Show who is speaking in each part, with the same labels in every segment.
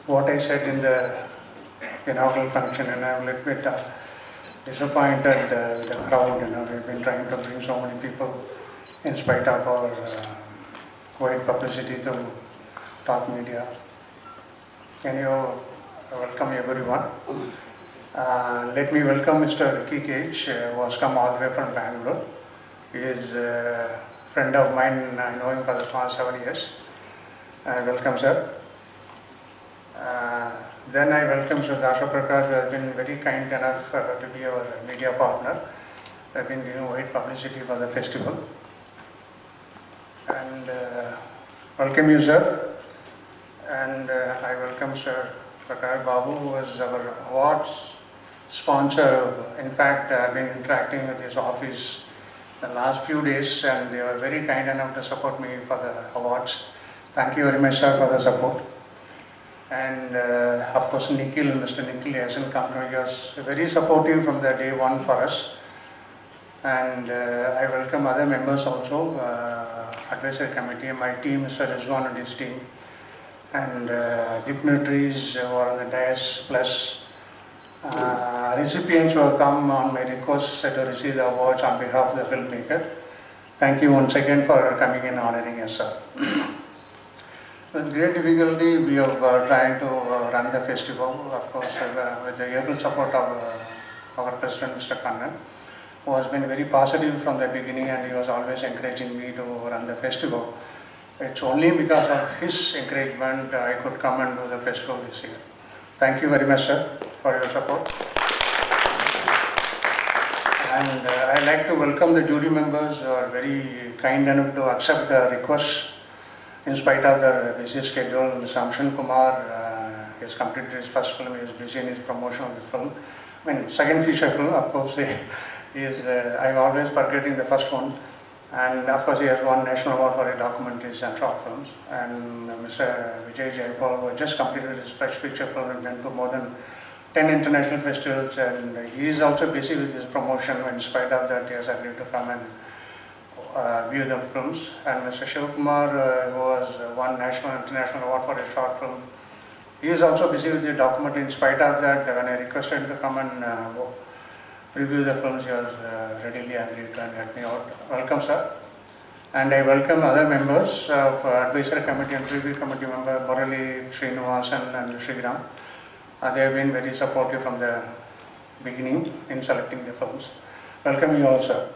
Speaker 1: what I said in the inaugural function, and I'm a little bit disappointed with the crowd. We've been trying to bring so many people in spite of our wide publicity through top media. Can you welcome everyone? Let me welcome Mr. Ricky Cage, who has come all the way from Bangalore. He is a friend of mine. I know him for the past 7 years. Welcome, sir. Then I welcome Sir Dasha Prakash, who has been very kind enough to be our media partner. I've been giving wide publicity for the festival. And welcome you, sir. And I welcome Sir Prakash Babu, who is our awards sponsor. In fact, I've been interacting with his office the last few days, and they were very kind enough to support me for the awards. Thank you very much, sir, for the support. And of course, Mr. Nikhil hasn't come to me. He was very supportive from the day one for us. And I welcome other members also, advisory committee, my team, Mr. Rizwan and his team, and dignitaries who are on the dais, plus recipients who have come on my request to receive the awards on behalf of the filmmaker. Thank you once again for coming and honoring us, sir. With great difficulty, we are trying to run the festival, of course, with the able support of our President, Mr. Kannan, who has been very positive from the beginning, and he was always encouraging me to run the festival. It's only because of his encouragement I could come and do the festival this year. Thank you very much, sir, for your support. And I'd like to welcome the jury members who are very kind enough to accept the request. In spite of the busy schedule, Mr. Amshan Kumar has completed his first film. He is busy in his promotion of the film. Second feature film, of course. I'm always forgetting the first one. And of course, he has won national award for his documentaries and short films. And Mr. Vijay Jaipal, who just completed his first feature film and went to more than 10 international festivals. And he is also busy with his promotion. In spite of that, he has agreed to come and view the films. And Mr. Shivkumar, who has won national and international award for a short film, he is also busy with the documentary. In spite of that, when I requested him to come and preview the films, he was readily agreed to and help me out. Welcome, sir. And I welcome other members of advisory committee and preview committee member Murali, Srinivasan and Sriram. They have been very supportive from the beginning in selecting the films. Welcome you all, sir.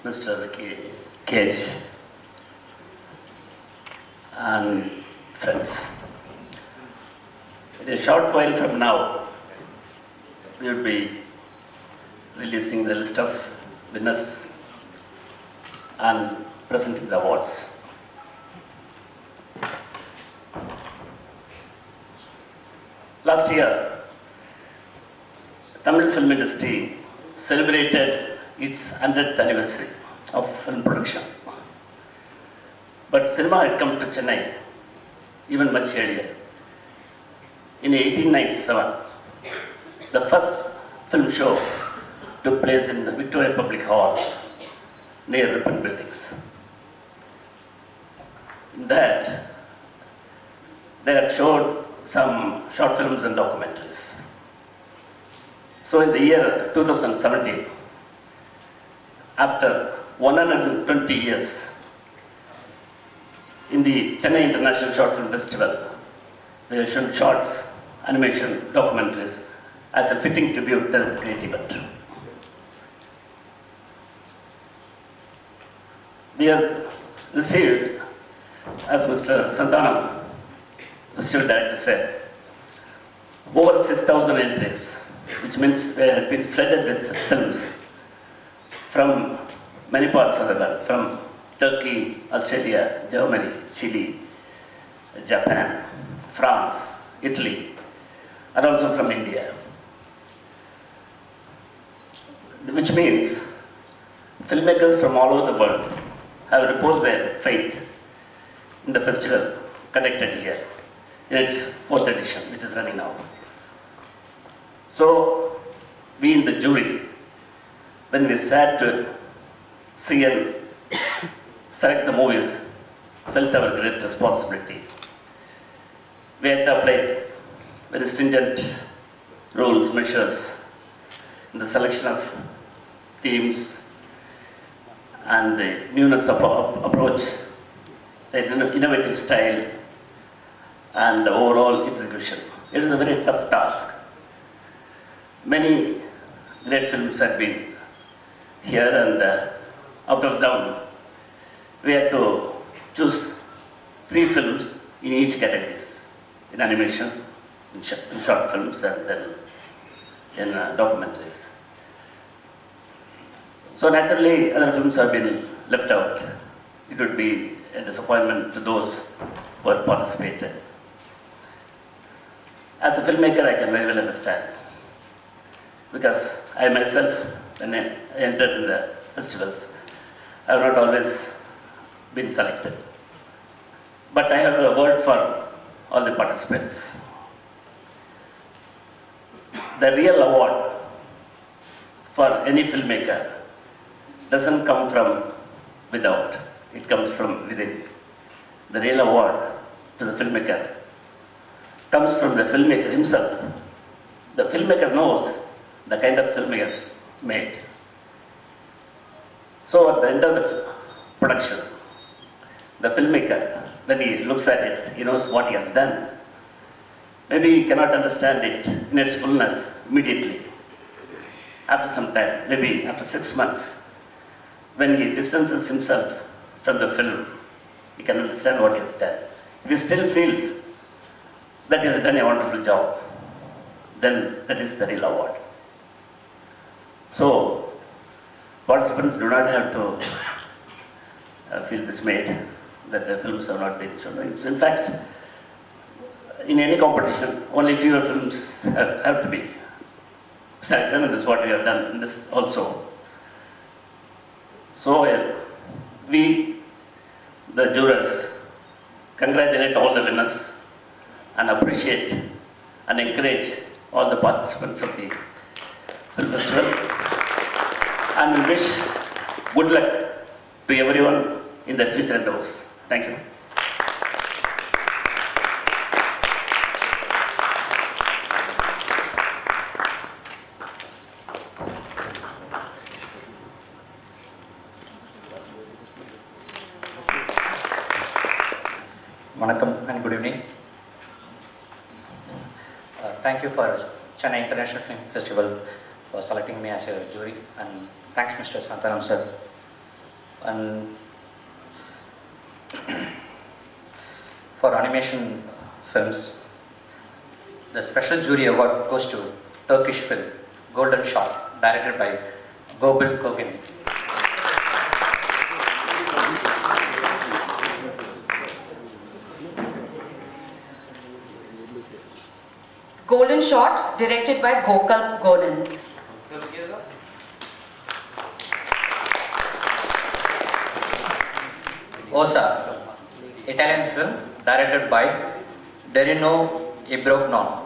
Speaker 2: Mr. Ricky Cage and friends. In a short while from now, we will be releasing the list of winners and presenting the awards. Last year, Tamil film industry celebrated its 100th anniversary of film production. But cinema had come to Chennai even much earlier. In 1897, the first film show took place in the Victoria Public Hall near Ripon Buildings. In that, they had showed some short films and documentaries. So in the year 2017, after 120 years, in the Chennai International Short Film Festival, we have shown shorts, animation, documentaries as a fitting tribute to the great event. We have received, as Mr. Santanam, the District Director said, over 6,000 entries, which means they have been flooded with films from many parts of the world, from Turkey, Australia, Germany, Chile, Japan, France, Italy, and also from India. Which means filmmakers from all over the world have reposed their faith in the festival conducted here in its 4th edition, which is running now. So, we in the jury, when we sat to see and select the movies, felt our great responsibility. We had to apply very stringent rules, measures in the selection of themes and the newness of approach, the innovative style, and the overall execution. It is a very tough task. Many great films have been here, and out of them, we had to choose 3 films in each categories: in animation, in short films, and then in documentaries. So naturally, other films have been left out. It would be a disappointment to those who have participated. As a filmmaker, I can very well understand, because I myself, when I entered in the festivals, I have not always been selected. But I have a word for all the participants. The real award for any filmmaker doesn't come from without, it comes from within. The real award to the filmmaker comes from the filmmaker himself. The filmmaker knows the kind of film he has made. So at the end of the production, the filmmaker, when he looks at it, he knows what he has done. Maybe he cannot understand it in its fullness immediately. After some time, maybe after 6 months, when he distances himself from the film, he can understand what he has done. If he still feels that he has done a wonderful job, then that is the real award. So, participants do not have to feel dismayed that the films have not been shown. In fact, in any competition, only fewer films have to be selected, and this is what we have done in this also. So, we, the jurors, congratulate all the winners and appreciate and encourage all the participants of the film festival, and we wish good luck to everyone in their future endeavors. Thank you.
Speaker 3: Vanakkam and good evening. Thank you for Chennai International Film Festival for selecting me as a jury, and thanks Mr. Santanam sir. And for animation films, the special jury award goes to Turkish film Golden Shot, directed by Gobil Kogan.
Speaker 4: Golden Shot, directed by Gokul Gonin.
Speaker 3: Osa, Italian film directed by Derino Ibrognon.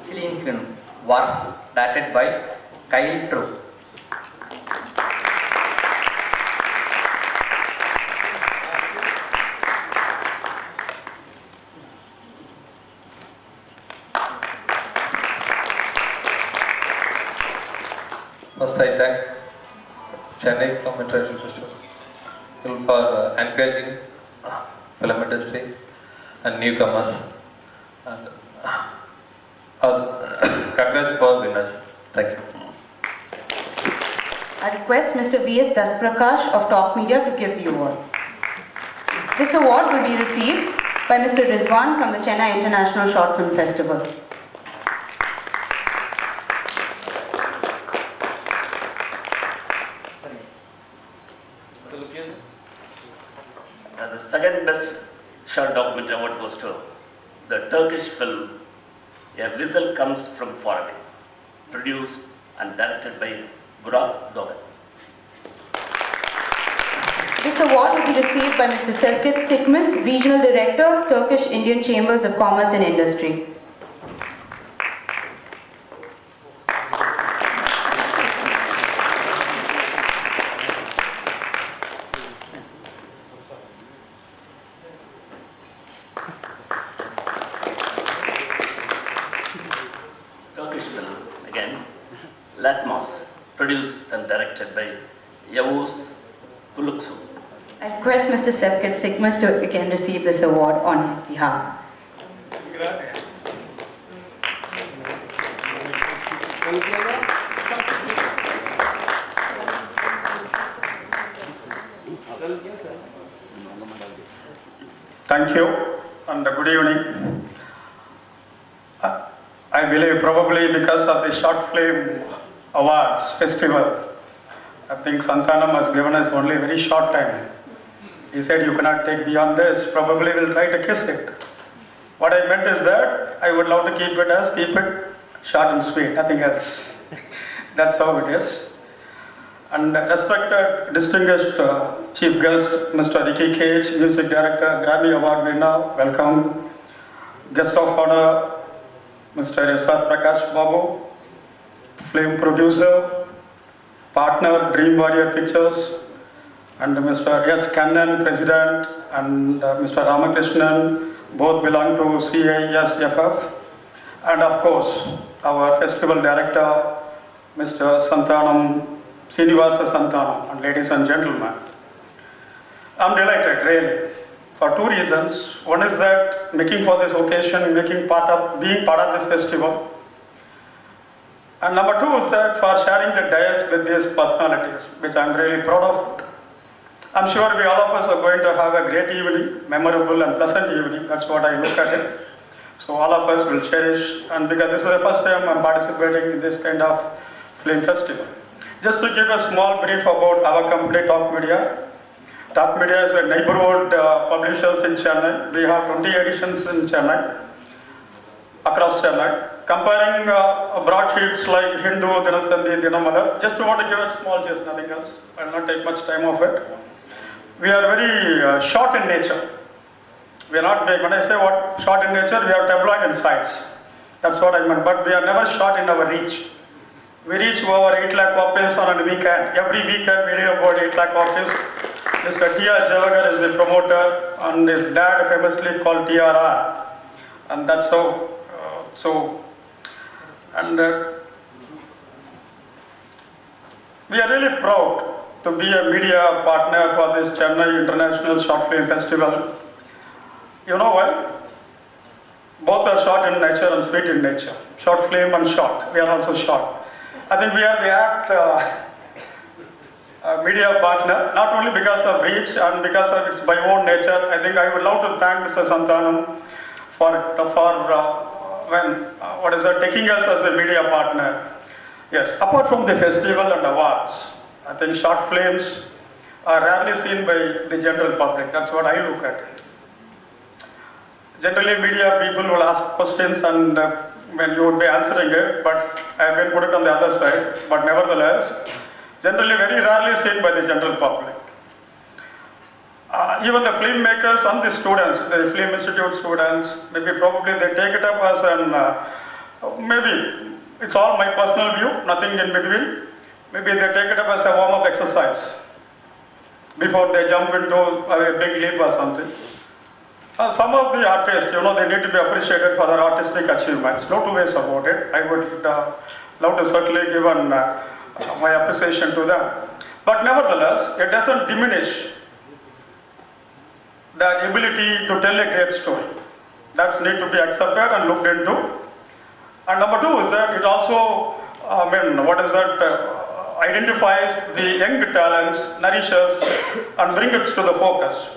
Speaker 3: Sicilian film Wharf, directed by Kyle True.
Speaker 5: First, I thank Chennai Film International Festival for encouraging film industry and newcomers, and congrats for winners. Thank you.
Speaker 4: I request Mr. V.S. Dasprakash of Top Media to give the award. This award will be received by Mr. Rizwan from the Chennai International Short Film Festival.
Speaker 2: The second best short documentary award goes to the Turkish film A Whistle Comes From Far Away, produced and directed by Burak Dogan.
Speaker 4: This award will be received by Mr. Serkit Sikmis, Regional Director, Turkish Indian Chambers of Commerce and Industry.
Speaker 2: Latmos, produced and directed by Yavuz Puluksu.
Speaker 4: I request Mr. Sepket Sigmas to again receive this award on his behalf.
Speaker 1: Thank you and good evening. I believe probably because of the Short Film Awards Festival, I think Santanam has given us only a very short time. He said you cannot take beyond this, probably we'll try to kiss it. What I meant is that I would love to keep it short and sweet, nothing else. That's how it is. And respected, distinguished Chief Guest, Mr. Ricky Cage, Music Director, Grammy Award winner, welcome. Guest of Honor, Mr. S.R. Prakash Babu, Film Producer, Partner, Dream Warrior Pictures, and Mr. S. Kannan, President, and Mr. Ramakrishnan, both belong to CISFF. And of course, our Festival Director, Mr. Santanam, Srinivasa Santanam, and ladies and gentlemen. I'm delighted, really, for two reasons. One is that making for this occasion, being part of this festival. And number two is that for sharing the dais with these personalities, which I'm really proud of. I'm sure we all of us are going to have a great evening, memorable and pleasant evening. That's what I look at it. So all of us will cherish, and because this is the first time I'm participating in this kind of film festival. Just to give a small brief about our company, Top Media. Top Media is a neighborhood publishers in Chennai. We have 20 editions in Chennai, across Chennai. Comparing broadsheets like Hindu, Dinatandi, Dinamala, just want to give a small gist, nothing else. I will not take much time of it. We are very short in nature. We are not big. When I say what short in nature, we are tabloid in size. That's what I meant. But we are never short in our reach. We reach over 8 lakh copies on a weekend. Every weekend we read about 8 lakh copies. Mr. T.R. Javagar is the promoter, and his dad famously called TRR. And that's how, we are really proud to be a media partner for this Chennai International Short Film Festival. You know why? Both are short in nature and sweet in nature. Short film and short. We are also short. I think we are the apt media partner, not only because of reach and because of its by own nature. I think I would love to thank Mr. Santanam for taking us as the media partner. Yes, apart from the festival and awards, I think short films are rarely seen by the general public. That's what I look at it. Generally, media people will ask questions and when you would be answering it, but I have been put it on the other side. But nevertheless, generally very rarely seen by the general public. Even the filmmakers and the students, the film institute students, maybe probably they take it up as an, maybe it's all my personal view, nothing in between. Maybe they take it up as a warm-up exercise before they jump into a big leap or something. Some of the artists, they need to be appreciated for their artistic achievements. No two ways about it. I would love to certainly give my appreciation to them. But nevertheless, it doesn't diminish the ability to tell a great story. That needs to be accepted and looked into. And number two is that it also, identifies the young talents, nourishes, and brings it to the focus.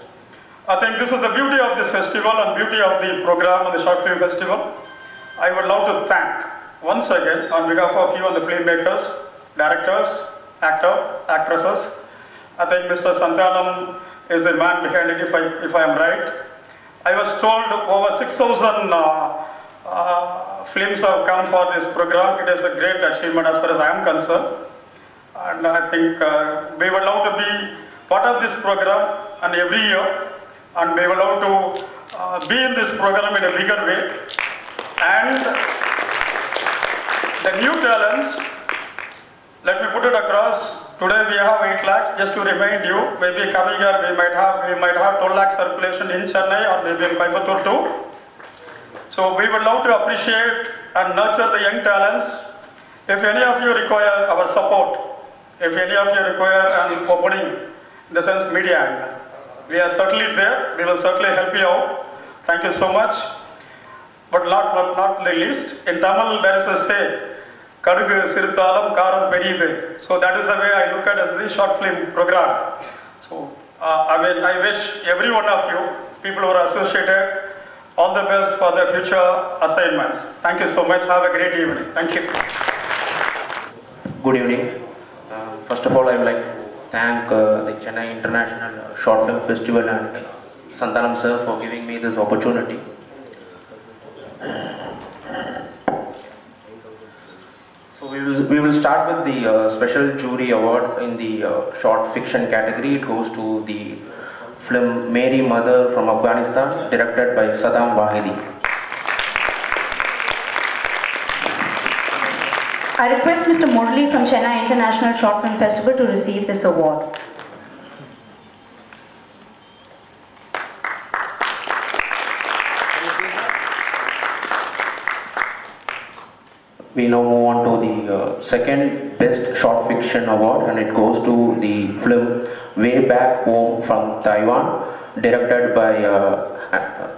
Speaker 1: I think this is the beauty of this festival and beauty of the program of the Short Film Festival. I would love to thank once again on behalf of you and the filmmakers, directors, actresses. I think Mr. Santanam is the man behind it if I am right. I was told over 6,000 films have come for this program. It is a great achievement as far as I am concerned. And I think we would love to be part of this program and every year. And we would love to be in this program in a bigger way. And the new talents, let me put it across. Today we have 8 lakhs. Just to remind you, maybe coming year we might have 12 lakh circulation in Chennai or maybe in Coimbatore too. So we would love to appreciate and nurture the young talents.
Speaker 6: If any of you require our support, if any of you require an opening, in the sense media, we are certainly there. We will certainly help you out. Thank you so much. But not the least, in Tamil there is a say, Kadugu Sirthalam Karam Periyudu. So that is the way I look at as the short film program. So I wish every one of you, people who are associated, all the best for the future assignments. Thank you so much. Have a great evening. Thank you.
Speaker 7: Good evening. First of all, I would like to thank the Chennai International Short Film Festival and Santanam sir for giving me this opportunity. So we will start with the special jury award in the short fiction category. It goes to the film Mary Mother from Afghanistan, directed by Saddam Wahidi.
Speaker 4: I request Mr. Murli from Chennai International Short Film Festival to receive this award.
Speaker 7: We now move on to the second best short fiction award, and it goes to the film Way Back Home from Taiwan, directed by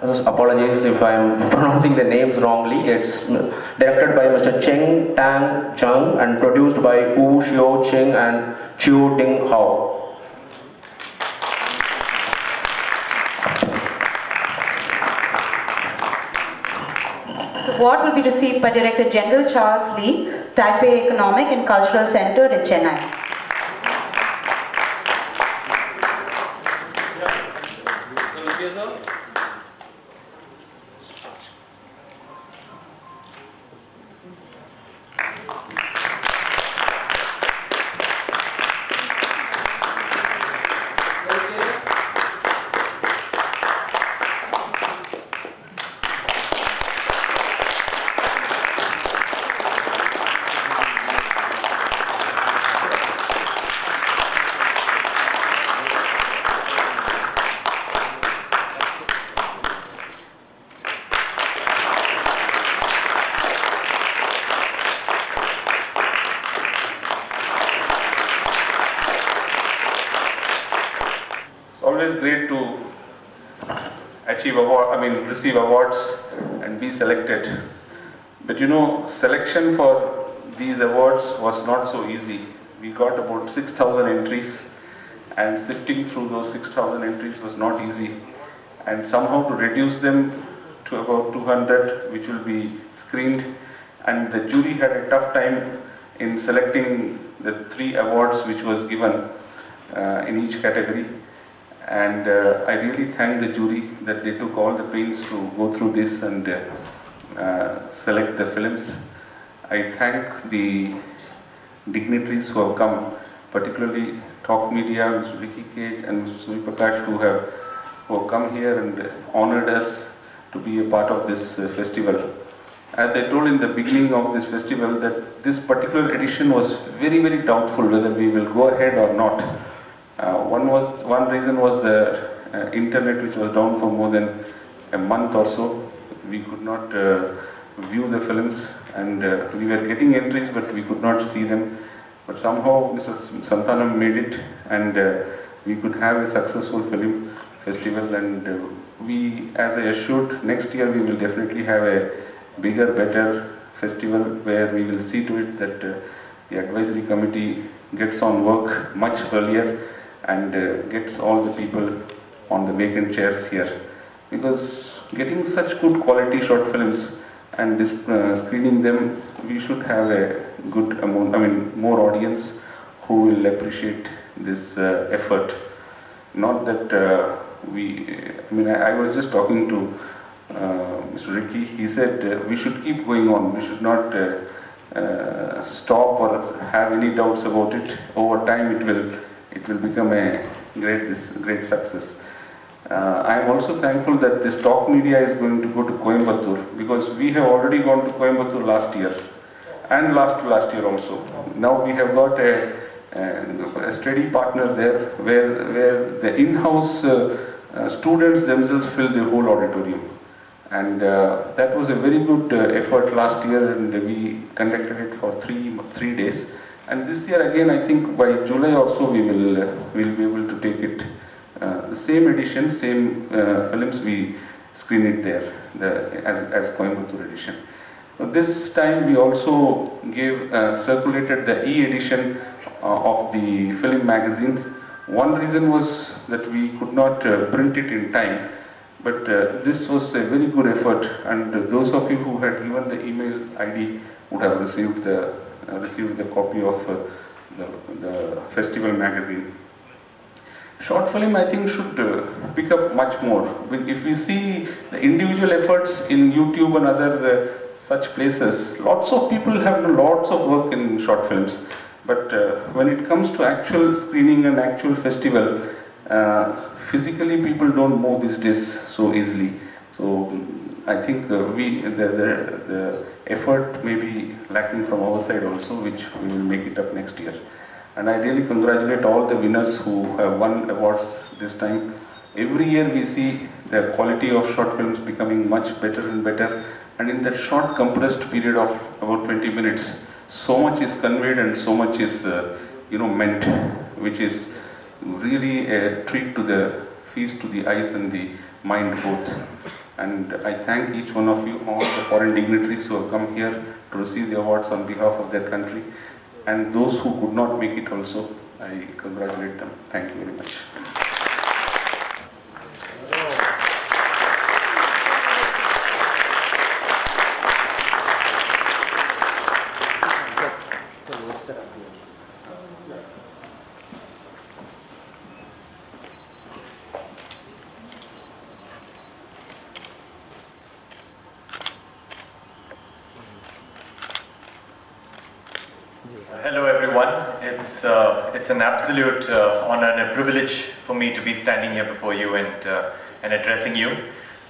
Speaker 7: apologies if I am pronouncing the names wrongly. It's directed by Mr. Cheng Tang Chung and produced by Wu Xiao Cheng and Chiu Ding Hao.
Speaker 4: This award will be received by Director General Charles Lee, Taipei Economic and Cultural Center in Chennai.
Speaker 8: Always great to receive awards and be selected. But you know, selection for these awards was not so easy. We got about 6,000 entries, and sifting through those 6,000 entries was not easy. And somehow to reduce them to about 200, which will be screened, and the jury had a tough time in selecting the 3 awards which was given in each category. And I really thank the jury that they took all the pains to go through this and select the films. I thank the dignitaries who have come, particularly Talk Media, Mr. Ricky Cage and Mr. Sumi Prakash, who have come here and honored us to be a part of this festival. As I told in the beginning of this festival, that this particular edition was very, very doubtful whether we will go ahead or not. One reason was the internet, which was down for more than a month or so. We could not view the films, and we were getting entries, but we could not see them. But somehow Mr. Santanam made it, and we could have a successful film festival. And we, as I assured, next year we will definitely have a bigger, better festival where we will see to it that the advisory committee gets on work much earlier and gets all the people on the vacant chairs here. Because getting such good quality short films and screening them, we should have a good amount, more audience who will appreciate this effort. Not that I was just talking to Mr. Ricky. He said we should keep going on. We should not stop or have any doubts about it. Over time, it will become a great success. I am also thankful that this Talk Media is going to go to Coimbatore, because we have already gone to Coimbatore last year and last year also. Now we have got a steady partner there where the in-house students themselves fill the whole auditorium. And that was a very good effort last year, and we conducted it for three days. And this year again, I think by July also we will be able to take it. The same edition, same films, we screen it there as Coimbatore edition. So this time we also circulated the e-edition of the film magazine. One reason was that we could not print it in time, but this was a very good effort, and those of you who had given the email ID would have received the copy of the festival magazine. Short film, I think, should pick up much more. If we see the individual efforts in YouTube and other such places, lots of people have done lots of work in short films. But when it comes to actual screening and actual festival, physically people don't move these days so easily. So I think the effort may be lacking from our side also, which we will make it up next year. And I really congratulate all the winners who have won awards this time. Every year we see the quality of short films becoming much better and better. And in that short compressed period of about 20 minutes, so much is conveyed and so much is meant, which is really a treat to the feast to the eyes and the mind both. And I thank each one of you, all the foreign dignitaries who have come here to receive the awards on behalf of their country. And those who could not make it also, I congratulate them. Thank you very much.
Speaker 9: Hello everyone, it's an absolute honor and a privilege for me to be standing here before you and addressing you.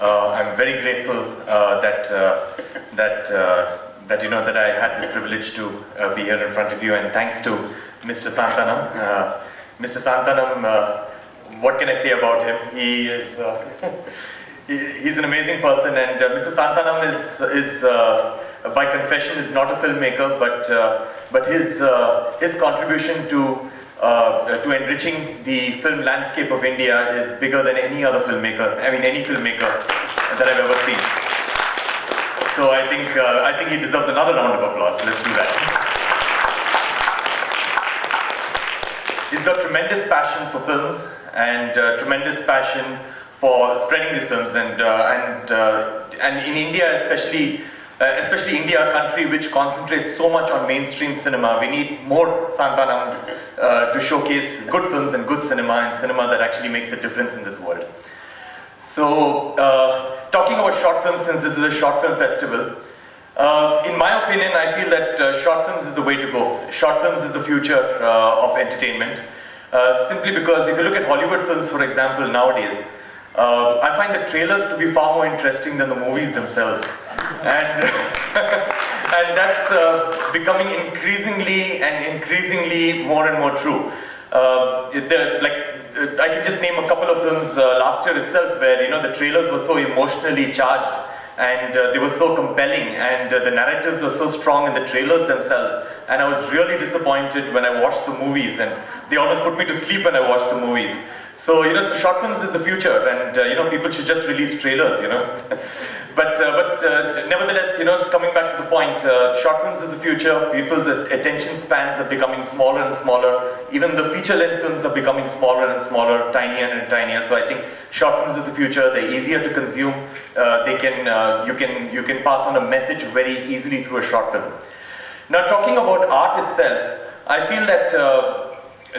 Speaker 9: I'm very grateful that I had this privilege to be here in front of you, and thanks to Mr. Santanam. Mr. Santanam, what can I say about him? He is he's an amazing person, and Mr. Santanam is by confession is not a filmmaker, but his contribution to enriching the film landscape of India is bigger than any other filmmaker. I mean, any filmmaker that I've ever seen. So I think he deserves another round of applause. Let's do that. He's got tremendous passion for films and tremendous passion for spreading these films, and in India especially India, a country which concentrates so much on mainstream cinema, we need more Santanams to showcase good films and good cinema, and cinema that actually makes a difference in this world. So, talking about short films, since this is a short film festival, in my opinion, I feel that short films is the way to go. Short films is the future of entertainment. Simply because if you look at Hollywood films, for example, nowadays, I find the trailers to be far more interesting than the movies themselves. And that's becoming increasingly more and more true. I can just name a couple of films last year itself where the trailers were so emotionally charged and they were so compelling, and the narratives were so strong in the trailers themselves. And I was really disappointed when I watched the movies, and they almost put me to sleep when I watched the movies. So so short films is the future, and people should just release trailers, But nevertheless, coming back to the point, short films is the future. People's attention spans are becoming smaller and smaller. Even the feature-length films are becoming smaller and smaller, tinier and tinier. So I think short films is the future. They're easier to consume. You can pass on a message very easily through a short film. Now, talking about art itself, I feel that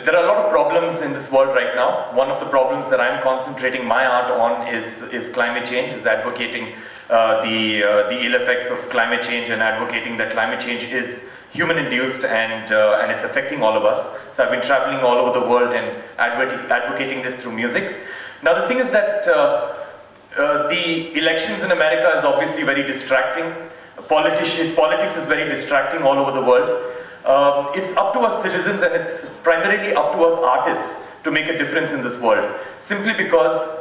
Speaker 9: there are a lot of problems in this world right now. One of the problems that I'm concentrating my art on is climate change, is advocating the ill effects of climate change, and advocating that climate change is human-induced and it's affecting all of us. So I've been traveling all over the world and advocating this through music. Now the thing is that the elections in America is obviously very distracting. Politics is very distracting all over the world. It's up to us citizens, and it's primarily up to us artists to make a difference in this world. Simply because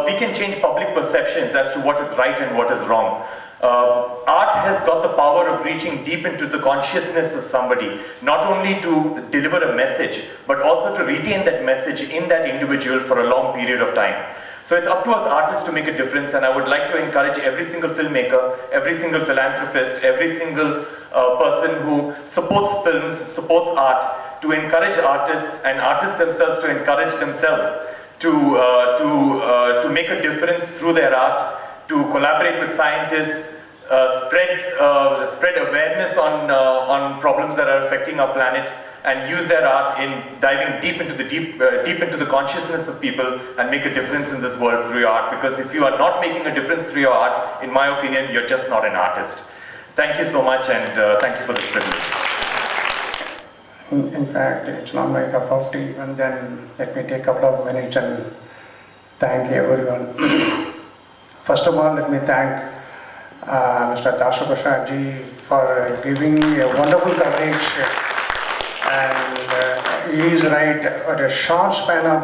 Speaker 9: we can change public perceptions as to what is right and what is wrong. Art has got the power of reaching deep into the consciousness of somebody, not only to deliver a message, but also to retain that message in that individual for a long period of time. So it's up to us artists to make a difference, and I would like to encourage every single filmmaker, every single philanthropist, every single person who supports films, supports art, to encourage artists and artists themselves to encourage themselves to make a difference through their art, to collaborate with scientists, spread awareness on problems that are affecting our planet, and use their art in diving deep into the consciousness of people and make a difference in this world through your art. Because if you are not making a difference through your art, in my opinion, you're just not an artist. Thank you so much, and thank you for this privilege.
Speaker 1: In fact, it's not my cup of tea, and then let me take a couple of minutes and thank everyone. First of all, let me thank Mr. Dasha ji for giving a wonderful coverage, and he is right, at a short span of,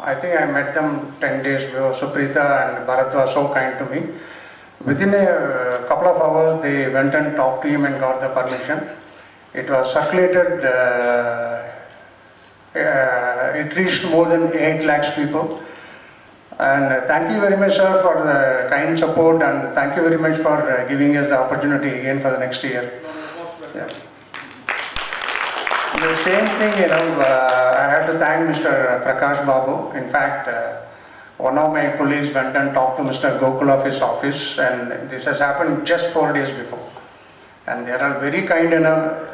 Speaker 1: I think I met them 10 days before. Suprita and Bharat was so kind to me. Within a couple of hours, they went and talked to him and got the permission. It was circulated, it reached more than 8 lakhs people. And thank you very much, sir, for the kind support, and thank you very much for giving us the opportunity again for the next year. Yeah. The same thing, I have to thank Mr. Prakash Babu. In fact, one of my colleagues went and talked to Mr. Gokul of his office, and this has happened just 4 days before. And they are very kind enough.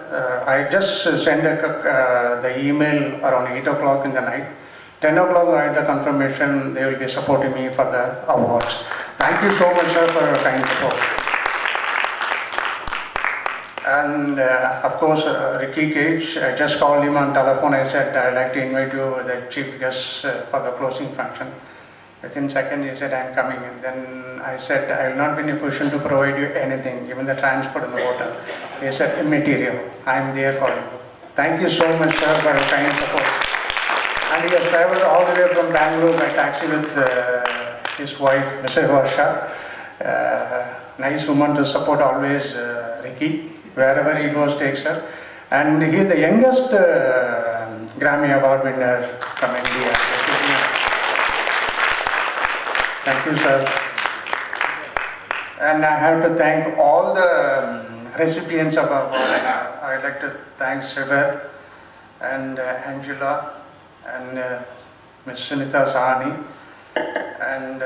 Speaker 1: I just sent the email around 8 o'clock in the night. 10 o'clock I had the confirmation they will be supporting me for the awards. Thank you so much, sir, for your kind support. And of course, Ricky Cage, I just called him on telephone. I said, I'd like to invite you, the chief guest, for the closing function. Within seconds, he said, I'm coming. And then I said, I will not be in a position to provide you anything, even the transport and the water. He said, immaterial. I'm there for you. Thank you so much, sir, for your kind support. And he has traveled all the way from Bangalore by taxi with his wife, Mr. Varsha. Nice woman to support always, Ricky. Wherever he goes, takes her. And he is the youngest Grammy Award winner from India. Thank you, sir. And I have to thank all the recipients of our award. I'd like to thank Shiver and Angela and Ms. Sunita Sahani and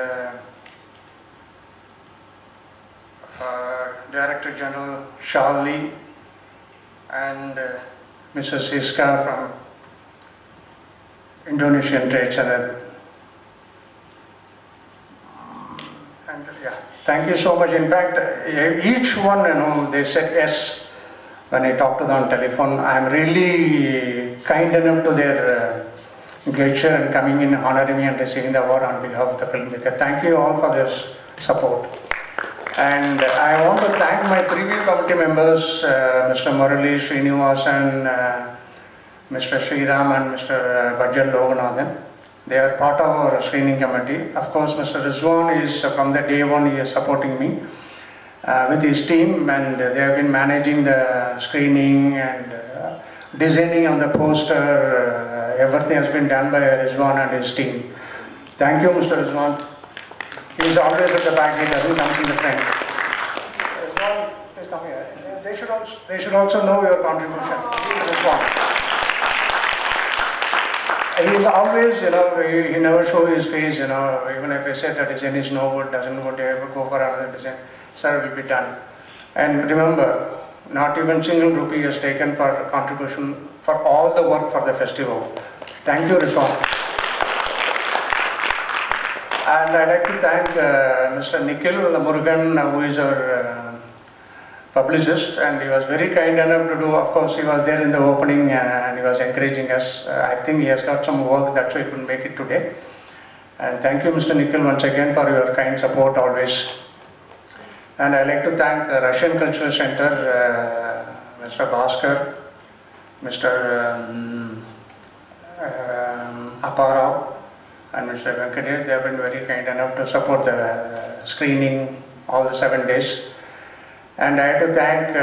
Speaker 1: Director General Charlie and Mrs. Siska from Indonesian Trade Channel. And yeah, thank you so much. In fact, each one, they said yes when I talked to them on telephone. I'm really kind enough to their gesture and coming in, honoring me and receiving the award on behalf of the filmmaker. Thank you all for this support. And I want to thank my preview committee members, Mr. Murali Srinivasan, Mr. Sriram and Mr. Bajjan Loganathan. They are part of our screening committee. Of course, Mr. Rizwan is from the day one, he is supporting me with his team, and they have been managing the screening and designing on the poster. Everything has been done by Rizwan and his team. Thank you, Mr. Rizwan. He is always at the back, he doesn't come in the front. Rizwan, please come here. They should also know your contribution. Rizwan. He is always, he never show his face, even if I said that design is no good, doesn't want to ever go for another design, sir, will be done. And remember, not even single rupee is taken for contribution for all the work for the festival. Thank you, Rizwan. And I'd like to thank Mr. Nikhil Murugan, who is our publicist, and he was very kind enough to do. Of course, he was there in the opening and he was encouraging us. I think he has got some work, that's why he couldn't make it today. And thank you, Mr. Nikhil, once again for your kind support always. And I'd like to thank the Russian Cultural Center, Mr. Bhaskar, Mr. Aparao, and Mr. Venkatesh. They have been very kind enough to support the screening all the 7 days. And I have to thank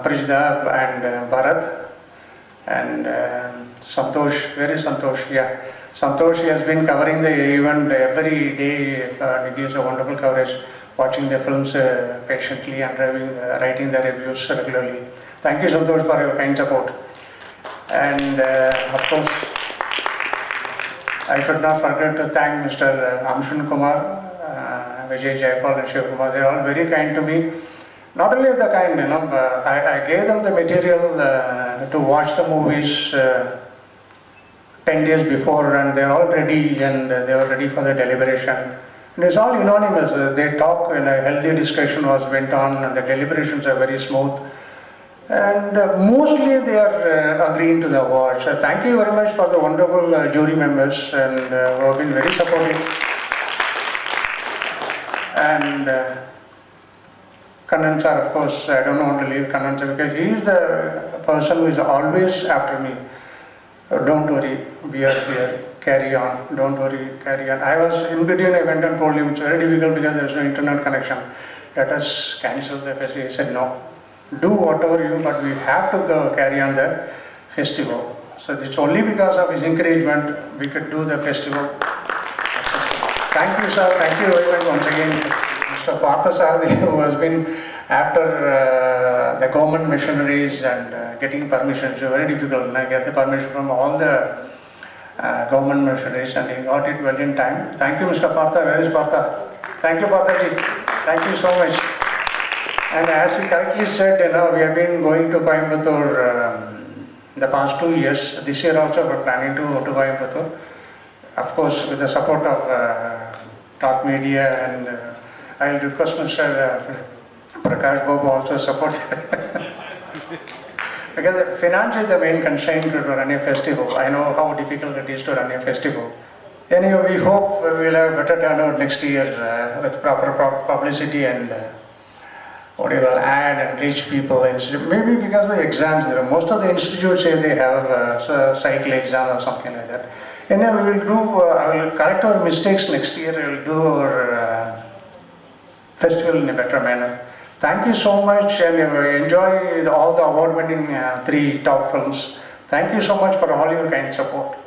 Speaker 1: Prajda and Bharat and Santosh, very Santosh, yeah. Santosh has been covering the event every day. He gives a wonderful coverage, watching the films patiently and writing the reviews regularly. Thank you, Santosh, for your kind support. And of course, I should not forget to thank Mr. Amshan Kumar, Vijay Jaipal and Shiv Kumar. They are all very kind to me. Not only the kind, I gave them the material to watch the movies 10 days before, and they're all ready, and they were ready for the deliberation. And it's all unanimous. They talk, and a healthy discussion went on, and the deliberations are very smooth. And mostly they are agreeing to the award. So thank you very much for the wonderful jury members, and who have been very supportive. And Kannan sir, of course, I don't want to leave Kannan sir because he is the person who is always after me. Don't worry, we are here, carry on, don't worry, carry on. I was in between, I went and told him it's very difficult because there is no internet connection. Let us cancel the festival. He said no, do whatever you, but we have to go carry on the festival. So it's only because of his encouragement we could do the festival. Thank you sir, thank you very much once again. Mr. Parthasarathi, who has been after the government missionaries and getting permissions, very difficult. And I get the permission from all the government missionaries, and he got it well in time. Thank you, Mr. Partha. Where is Partha? Thank you, Parthaji. Thank you so much. And as he correctly said, we have been going to Coimbatore the past 2 years. This year also we're planning to go to Coimbatore. Of course, with the support of Talk Media, and I'll request Mr. Prakash Babu also support. Because finance is the main constraint to run a festival. I know how difficult it is to run a festival. Anyway, we hope we will have better turnout next year with proper publicity and whatever ad and reach people. Maybe because of the exams, most of the institutes say they have a cycle exam or something like that. Anyway, we will do. I will correct our mistakes next year. We will do our festival in a better manner. Thank you so much, and enjoy all the award-winning 3 top films. Thank you so much for all your kind support.